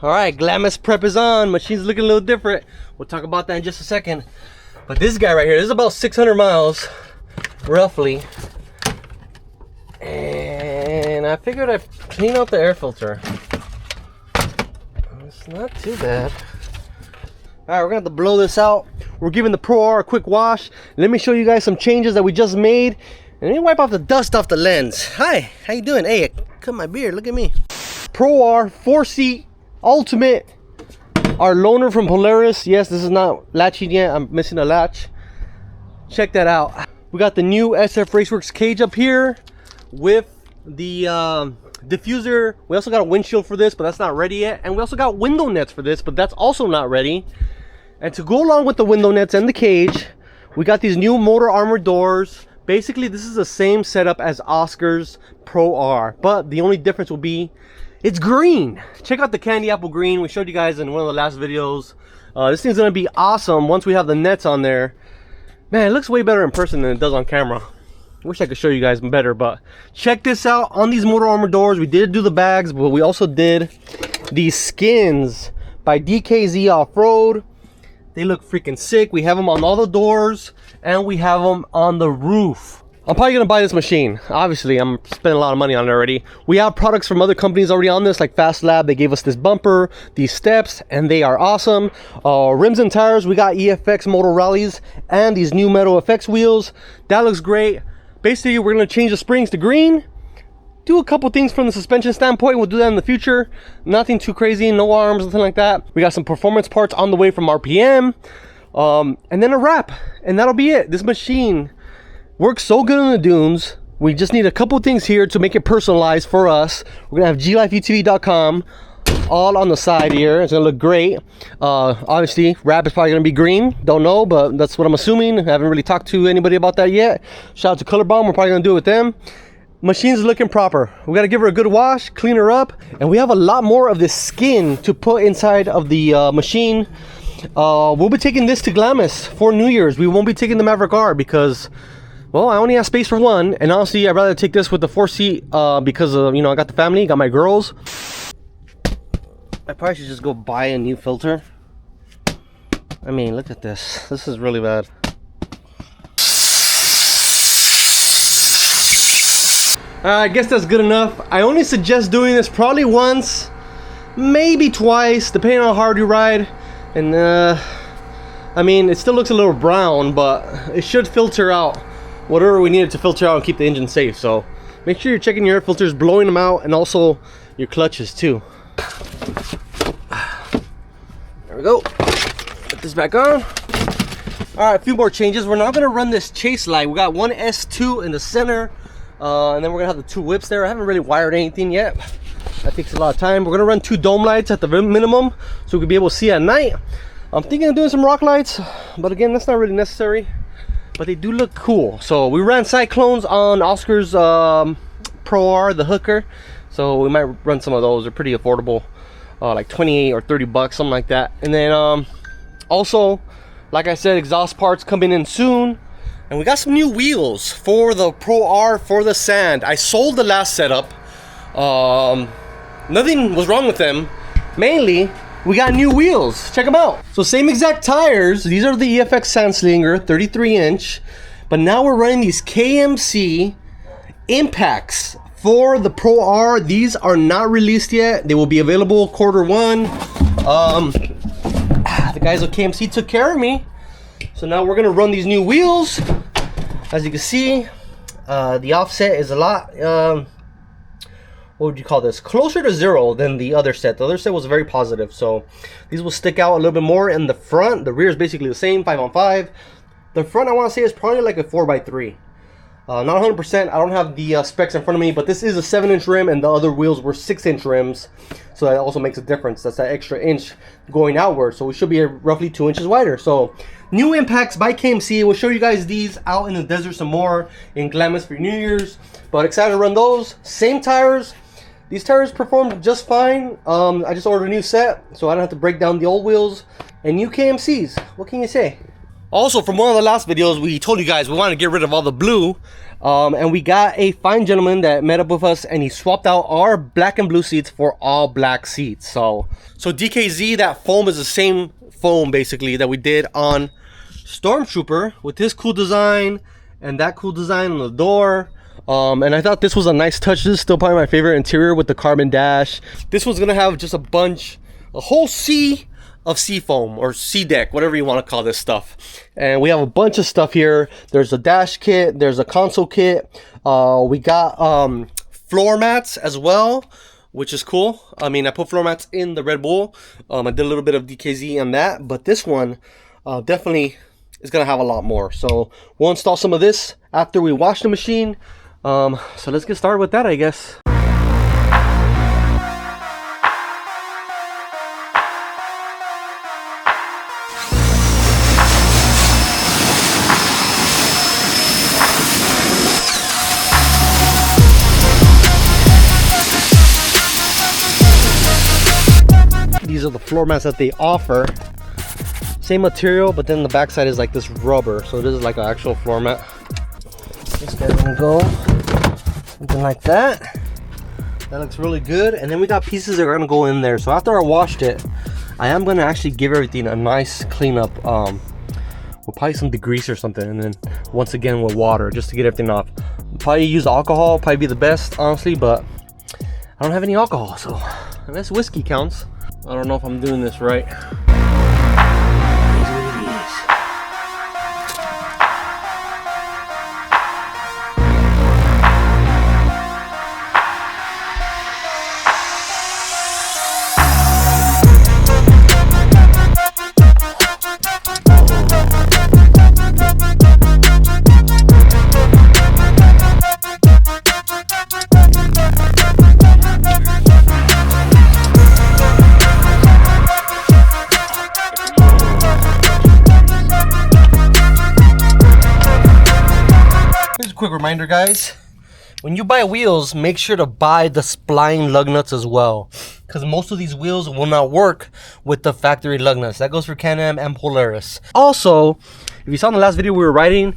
All right, Glamis prep is on. Machine's looking a little different. We'll talk about that in just a second. But this guy right here, this is about 600 miles, roughly. And I figured I'd clean out the air filter. It's not too bad. All right, we're gonna have to blow this out. We're giving the Pro R a quick wash. Let me show you guys some changes that we just made. And let me wipe off the dust off the lens. Hi, how you doing? Hey, I cut my beard, look at me. Pro R 4-seat Ultimate. Our loaner from Polaris. Yes, this is not latching yet. I'm missing a latch. Check that out. We got the new SF Raceworks cage up here with the diffuser. We also got a windshield for this, but that's not ready yet. And we also got window nets for this, but that's also not ready. And to go along with the window nets and the cage, we got these new motor armor doors. Basically, this is the same setup as Oscar's Pro R, but the only difference will be it's green. Check out the candy apple green. We showed you guys in one of the last videos. This thing's gonna be awesome once we have the nets on there. Man, it looks way better in person than it does on camera. Wish I could show you guys better, but check this out. On these motor armor doors, we did do the bags, but we also did these skins by DKZ Off-Road. They look freaking sick. We have them on all the doors and we have them on the roof. I'm probably gonna buy this machine. Obviously, I'm spending a lot of money on it already. We have products from other companies already on this, like Fast Lab. They gave us this bumper, these steps, and they are awesome. Rims and tires, we got EFX Moto Rallies and these new Metal FX wheels. That looks great. Basically, we're gonna change the springs to green. Do a couple things from the suspension standpoint. We'll do that in the future. Nothing too crazy, no arms, nothing like that. We got some performance parts on the way from RPM. And then a wrap, and that'll be it. This machine works so good in the dunes. We just need a couple things here to make it personalized for us. We're gonna have glifeutv.com all on the side here. It's gonna look great. Obviously, wrap is probably gonna be green. Don't know, but that's what I'm assuming. I haven't really talked to anybody about that yet. Shout out to Color Bomb. We're probably gonna do it with them. Machine's looking proper. We gotta give her a good wash, clean her up, and we have a lot more of this skin to put inside of the machine. We'll be taking this to Glamis for New Year's. We won't be taking the Maverick R because, well, I only have space for one, and honestly, I'd rather take this with the 4-seat because of, you know, I got the family, got my girls. I probably should just go buy a new filter. I mean, look at this. This is really bad. I guess that's good enough. I only suggest doing this probably once, maybe twice, depending on how hard you ride. And I mean, it still looks a little brown, but it should filter out whatever we needed to filter out and keep the engine safe. So make sure you're checking your air filters, blowing them out, and also your clutches too. There we go. Put this back on. All right, a few more changes. We're now gonna run this chase light. We got one S2 in the center, and then we're gonna have the 2 whips there. I haven't really wired anything yet. That takes a lot of time. We're gonna run 2 dome lights at the minimum so we can be able to see at night. I'm thinking of doing some rock lights, but again, that's not really necessary. But they do look cool. So we ran cyclones on Oscar's Pro R, the hooker. So we might run some of those. They're pretty affordable, like 28 or 30 bucks, something like that. And then also, like I said, exhaust parts coming in soon. And we got some new wheels for the Pro R for the sand. I sold the last setup. Nothing was wrong with them. Mainly, we got new wheels. Check them out. So same exact tires. These are the EFX Sandslinger 33-inch. But now we're running these KMC impacts for the Pro R. These are not released yet. They will be available Q1. The guys at KMC took care of me. So now we're gonna run these new wheels. As you can see, the offset is a lot what would you call this, closer to 0 than the other set. The other set was very positive, so these will stick out a little bit more in the front. The rear is basically the same, 5-on-5. The front, I want to say, is probably like a 4x3. Not 100%. I don't have the specs in front of me, but this is a 7-inch rim and the other wheels were 6-inch rims, so that also makes a difference. That's that extra inch going outward, so we should be roughly 2 inches wider. So new impacts by KMC. We'll show you guys these out in the desert some more in Glamis for New Year's, but excited to run those. Same tires. These tires performed just fine. I just ordered a new set, so I don't have to break down the old wheels. And new KMCs, what can you say? Also, from one of the last videos, we told you guys we wanted to get rid of all the blue. And we got a fine gentleman that met up with us, and he swapped out our black and blue seats for all black seats. So DKZ, that foam is the same foam basically that we did on Stormtrooper, with this cool design and that cool design on the door. And I thought this was a nice touch. This is still probably my favorite interior with the carbon dash. This one's gonna have just a whole sea of seafoam or sea deck, whatever you want to call this stuff. And we have a bunch of stuff here. There's a dash kit, there's a console kit. We got floor mats as well, which is cool. I mean, I put floor mats in the Red Bull. I did a little bit of DKZ on that, but this one definitely is gonna have a lot more. So we'll install some of this after we wash the machine. So let's get started with that, I guess. These are the floor mats that they offer. Same material, but then the backside is like this rubber. So this is like an actual floor mat. This guy's gonna go something like that. That looks really good. And then we got pieces that are gonna go in there. So after I washed it, I am gonna actually give everything a nice cleanup. We'll probably some degrease or something, and then once again with water just to get everything off. Probably use alcohol, probably be the best, honestly, but I don't have any alcohol, so unless whiskey counts. I don't know if I'm doing this right. Quick reminder, guys, when you buy wheels, make sure to buy the spline lug nuts as well, because most of these wheels will not work with the factory lug nuts. That goes for Can-Am and Polaris. Also, if you saw in the last video we were riding,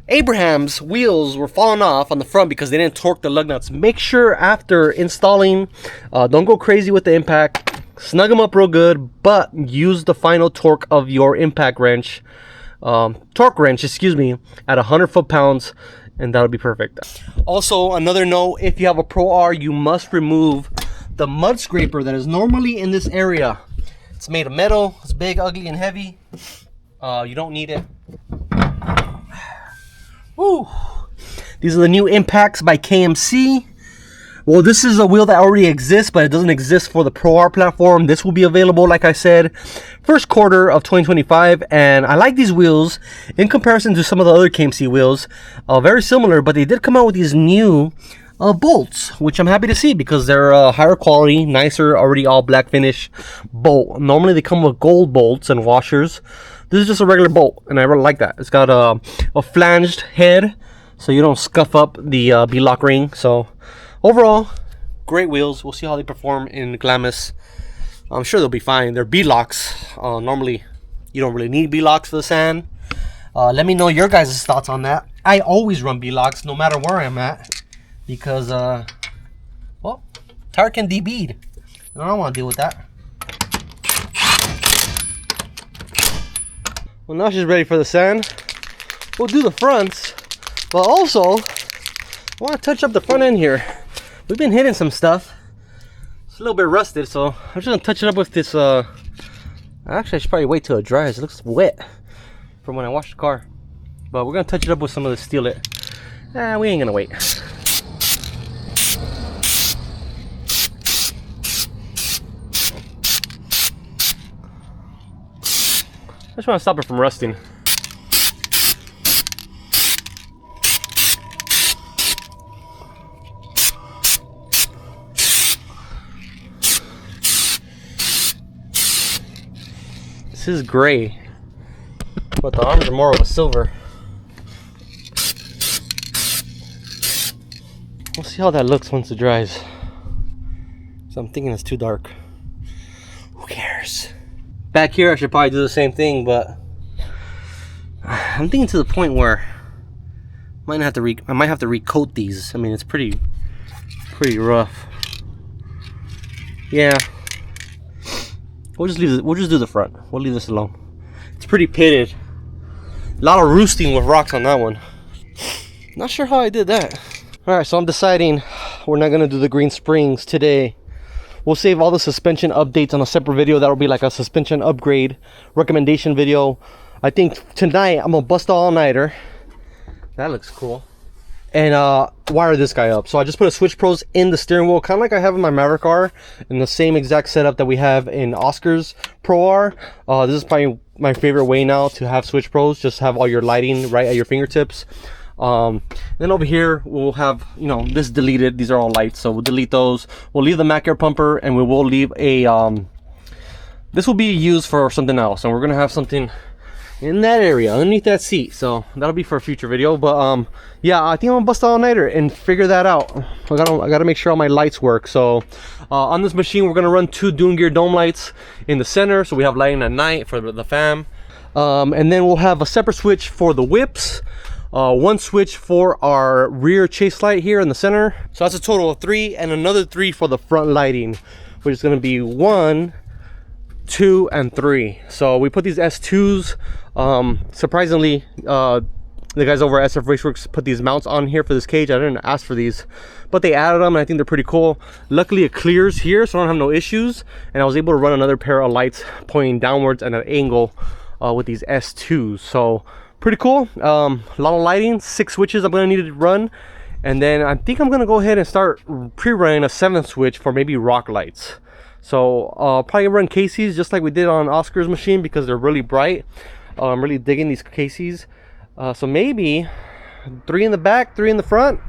Abraham's wheels were falling off on the front because they didn't torque the lug nuts. Make sure after installing, don't go crazy with the impact, snug them up real good, but use the final torque of your impact wrench, torque wrench, excuse me, at 100 foot-pounds, and that'll be perfect. Also, another note, if you have a Pro R, you must remove the mud scraper that is normally in this area. It's made of metal, it's big, ugly, and heavy. You don't need it. Woo. These are the new impacts by KMC. Well, this is a wheel that already exists, but it doesn't exist for the Pro R platform. This will be available, like I said, first quarter of 2025. And I like these wheels in comparison to some of the other KMC wheels. Very similar, but they did come out with these new bolts, which I'm happy to see because they're higher quality, nicer, already all black finish bolt. Normally they come with gold bolts and washers. This is just a regular bolt, and I really like that. It's got a flanged head, so you don't scuff up the B-lock ring. So overall, great wheels. We'll see how they perform in Glamis. I'm sure they'll be fine. They're B-locks. Normally, you don't really need B-locks for the sand. Let me know your guys' thoughts on that. I always run B-locks no matter where I'm at because, well, tire can debead. I don't want to deal with that. Well, now she's ready for the sand. We'll do the fronts, but also I want to touch up the front end here. We've been hitting some stuff. It's a little bit rusted, so I'm just gonna touch it up with this. Actually, I should probably wait till it dries. It looks wet from when I washed the car, but we're gonna touch it up with some of the Steel It. We ain't gonna wait. I just want to stop it from rusting. This is gray, but the arms are more of a silver. We'll see how that looks once it dries. So I'm thinking it's too dark. Who cares? Back here I should probably do the same thing, but I'm thinking to the point where I might have to recoat these. I mean, it's pretty rough. Yeah, we'll just leave it. We'll just do the front. We'll leave this alone. It's pretty pitted. A lot of roosting with rocks on that one. Not sure how I did that. All right, so I'm deciding we're not gonna do the green springs today. We'll save all the suspension updates on a separate video. That'll be like a suspension upgrade recommendation video. I think tonight I'm gonna bust all-nighter. That looks cool. And wire this guy up. So I just put a Switchports in the steering wheel, kind of like I have in my Maverick R, in the same exact setup that we have in Oscar's Pro R. This is probably my favorite way now to have Switchports. Just have all your lighting right at your fingertips. Then over here we'll have, you know, this deleted. These are all lights, so we'll delete those. We'll leave the Mac Air pumper, and we will leave a this will be used for something else, and we're gonna have something in that area underneath that seat, so that'll be for a future video. But yeah, I think I'm gonna bust all-nighter and figure that out. I gotta make sure all my lights work. So on this machine we're gonna run 2 Dune Gear dome lights in the center, so we have lighting at night for the fam, and then we'll have a separate switch for the whips, 1 switch for our rear chase light here in the center. So that's a total of 3, and another 3 for the front lighting, which is gonna be 1, 2, and 3. So we put these S2s. Surprisingly, the guys over at SF Raceworks put these mounts on here for this cage. I didn't ask for these, but they added them, and I think they're pretty cool. Luckily it clears here, so I don't have no issues, and I was able to run another pair of lights pointing downwards at an angle with these S2s. So pretty cool. A lot of lighting, 6 switches I'm gonna need to run, and then I think I'm gonna go ahead and start pre-running a 7th switch for maybe rock lights. So probably run Casey's just like we did on Oscar's machine, because they're really bright. I'm really digging these Casey's. So maybe 3 in the back, 3 in the front.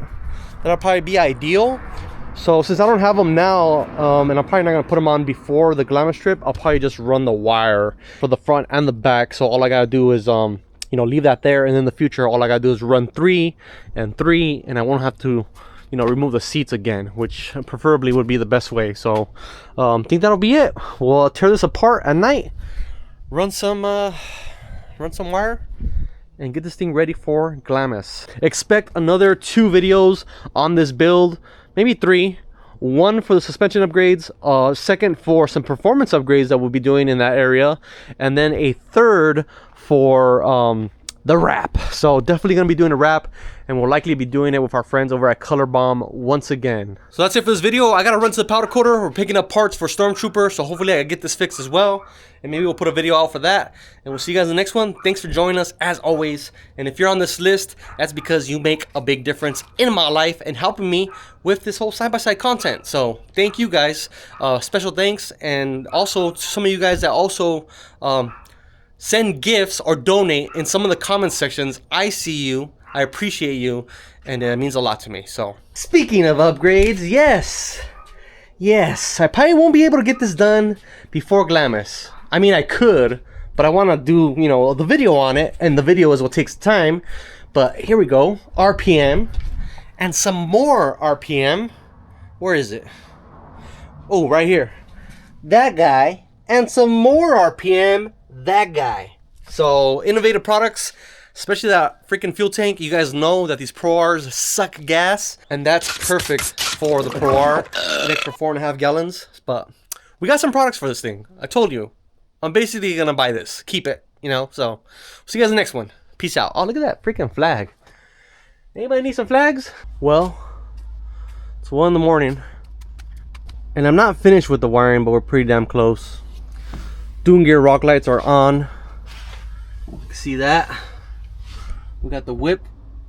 That'll probably be ideal. So since I don't have them now, and I'm probably not gonna put them on before the Glamis trip, I'll probably just run the wire for the front and the back. So all I gotta do is you know, leave that there, and in the future all I gotta do is run 3 and 3, and I won't have to, you know, remove the seats again, which preferably would be the best way. So I think that'll be it. We'll tear this apart at night, run some wire, and get this thing ready for Glamis. Expect another 2 videos on this build, maybe 3. 1 for the suspension upgrades, 2nd for some performance upgrades that we'll be doing in that area, and then a 3rd for the wrap. So definitely gonna be doing a wrap, and we'll likely be doing it with our friends over at Color Bomb once again. So that's it for this video. I gotta run to the powder coater. We're picking up parts for Stormtrooper, so hopefully I can get this fixed as well, and maybe we'll put a video out for that, and we'll see you guys in the next one. Thanks for joining us as always, and if you're on this list, that's because you make a big difference in my life and helping me with this whole side-by-side content. So thank you guys. Special thanks, and also to some of you guys that also send gifts or donate in some of the comment sections. I see you, I appreciate you, and it means a lot to me. So speaking of upgrades, yes, I probably won't be able to get this done before Glamis. I mean, I could, but I want to do, you know, the video on it, and the video is what takes time. But here we go, RPM and some more RPM. Where is it? Oh, right here. That guy, and some more RPM. That guy. So innovative products, especially that freaking fuel tank. You guys know that these Pro Rs suck gas, and that's perfect for the Pro R. An extra 4.5 gallons. But we got some products for this thing. I told you, I'm basically gonna buy this, keep it, you know. So see you guys in the next one. Peace out. Oh, look at that freaking flag. Anybody need some flags? Well, it's 1 in the morning, and I'm not finished with the wiring, but we're pretty damn close. Dune Gear rock lights are on. You can see that. We got the whip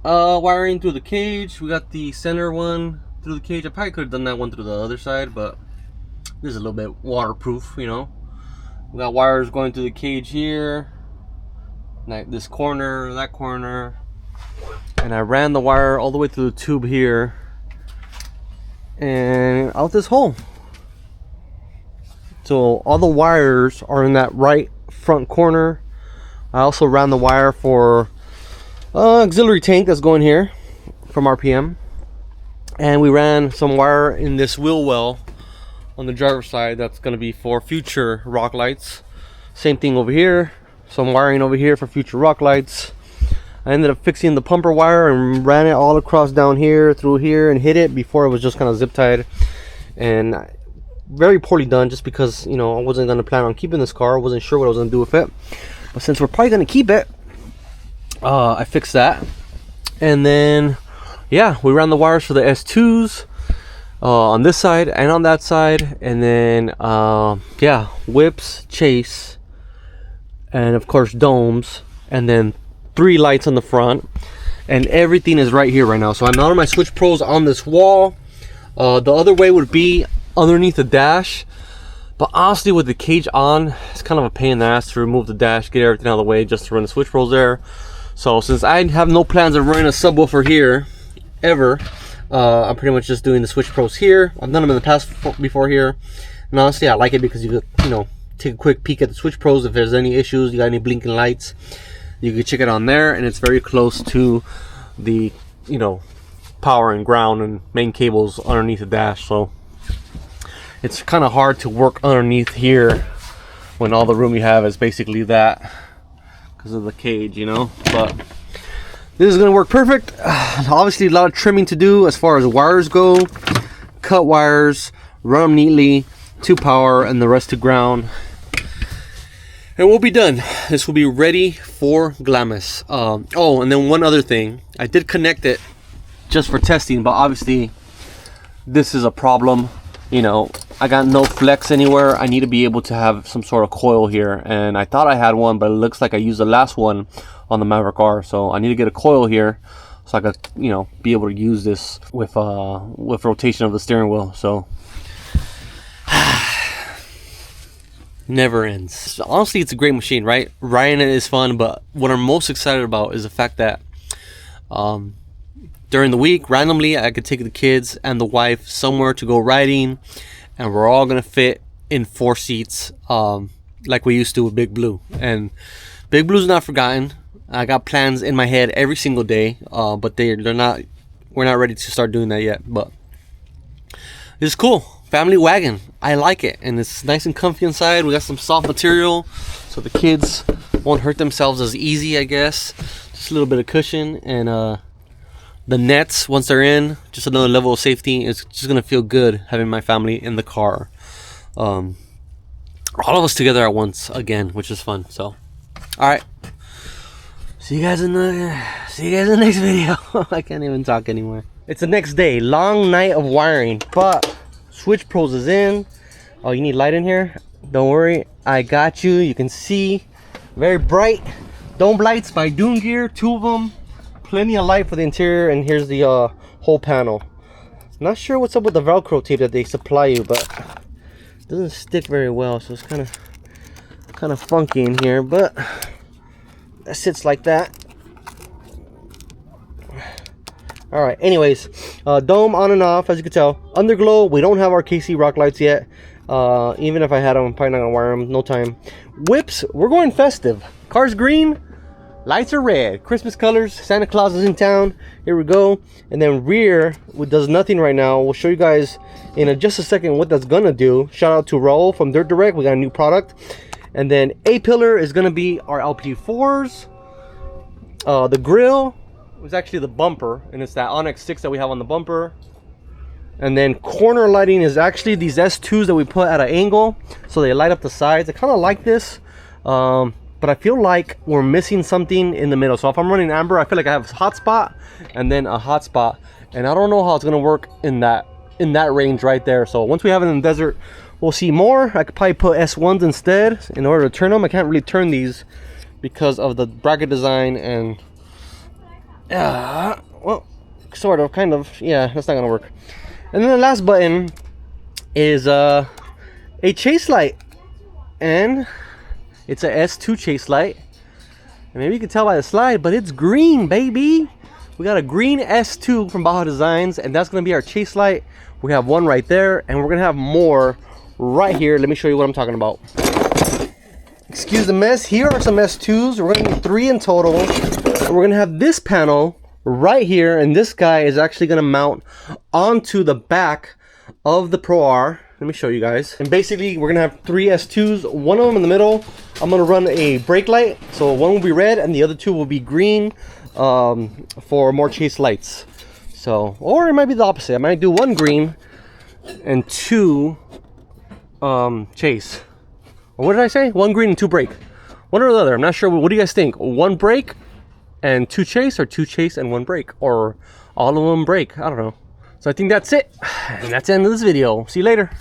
wiring through the cage. We got the center one through the cage. I probably could have done that one through the other side, but this is a little bit waterproof, you know. We got wires going through the cage here, like this corner, that corner, and I ran the wire all the way through the tube here and out this hole. So all the wires are in that right front corner. I also ran the wire for auxiliary tank that's going here from RPM, and we ran some wire in this wheel well on the driver's side that's going to be for future rock lights. Same thing over here, some wiring over here for future rock lights. I ended up fixing the pumper wire and ran it all across down here, through here, and hit it. Before it was just kind of zip tied, and very poorly done, just because, you know, I wasn't going to plan on keeping this car. I wasn't sure what I was going to do with it, but since we're probably going to keep it, I fixed that. And then yeah, we ran the wires for the S2s on this side and on that side, and then yeah, whips, chase, and of course domes, and then 3 lights on the front, and everything is right here right now. So I mounted my Switchports on this wall. The other way would be underneath the dash, but honestly with the cage on, it's kind of a pain in the ass to remove the dash, get everything out of the way just to run the Switchports there. So since I have no plans of running a subwoofer here ever, I'm pretty much just doing the Switchports here. I've done them in the past before here, and honestly I like it because you could, you know, take a quick peek at the Switchports. If there's any issues, you got any blinking lights, you can check it on there, and it's very close to the, you know, power and ground and main cables underneath the dash. So it's kind of hard to work underneath here when all the room you have is basically that, because of the cage, you know. But this is going to work perfect. Obviously a lot of trimming to do as far as wires go. Cut wires, run them neatly to power and the rest to ground, and we'll be done. This will be ready for Glamis. Oh, and then one other thing, I did connect it just for testing, but obviously this is a problem. You know, I got no flex anywhere. I need to be able to have some sort of coil here, and I thought I had one, but it looks like I used the last one on the Maverick R. So I need to get a coil here so I could, you know, be able to use this with rotation of the steering wheel. So never ends. So honestly, it's a great machine, right? Riding it is fun, but what I'm most excited about is the fact that during the week, randomly, I could take the kids and the wife somewhere to go riding, and we're all gonna fit in 4 seats, like we used to with Big Blue. And Big Blue's not forgotten. I got plans in my head every single day, but they're not. We're not ready to start doing that yet. But it's cool. Family wagon. I like it, and it's nice and comfy inside. We got some soft material, so the kids won't hurt themselves as easy, I guess. Just a little bit of cushion, and the nets, once they're in, just another level of safety. It's just gonna feel good having my family in the car, all of us together at once again, which is fun. So all right, see you guys in the next video. I can't even talk anymore. It's the next day, long night of wiring, but Switchports is in. Oh, you need light in here? Don't worry, I got you. You can see very bright dome lights by Dune Gear, 2 of them. Plenty of light for the interior, and here's the whole panel. Not sure what's up with the Velcro tape that they supply you, but it doesn't stick very well, so it's kind of funky in here, but that sits like that. All right, anyways, dome on and off, as you can tell. Underglow, we don't have our KC rock lights yet. Even if I had them, I'm probably not gonna wire them, no time. Whips, we're going festive. Car's green, lights are red, Christmas colors. Santa Claus is in town. Here we go. And then rear, which does nothing right now. We'll show you guys in just a second what that's gonna do. Shout out to Raul from Dirt Direct. We got a new product. And then A pillar is gonna be our LP4s. The grill was actually the bumper, and it's that Onyx 6 that we have on the bumper. And then corner lighting is actually these S2s that we put at an angle, so they light up the sides. I kind of like this. But I feel like we're missing something in the middle. So if I'm running amber, I feel like I have a hot spot and then a hot spot, and I don't know how it's gonna work in that range right there. So once we have it in the desert, we'll see more. I could probably put S1s instead in order to turn them. I can't really turn these because of the bracket design, and well, sort of, kind of, yeah, that's not gonna work. And then the last button is a chase light, and it's a S2 chase light, and maybe you can tell by the slide, but it's green, baby. We got a green S2 from Baja Designs, and that's gonna be our chase light. We have one right there, and we're gonna have more right here. Let me show you what I'm talking about. Excuse the mess. Here are some S2s. We're gonna need 3 in total. And we're gonna have this panel right here, and this guy is actually gonna mount onto the back of the Pro R. Let me show you guys. And basically we're gonna have 3 S2s, one of them in the middle. I'm gonna run a brake light, so one will be red and the other 2 will be green. for more chase lights. So, or it might be the opposite. I might do 1 green and 2 chase. Or what did I say? 1 green and 2 brake. One or the other. I'm not sure. What do you guys think? 1 brake and 2 chase, or 2 chase and 1 brake, or all of them brake? I don't know. So I think that's it. And that's the end of this video. See you later.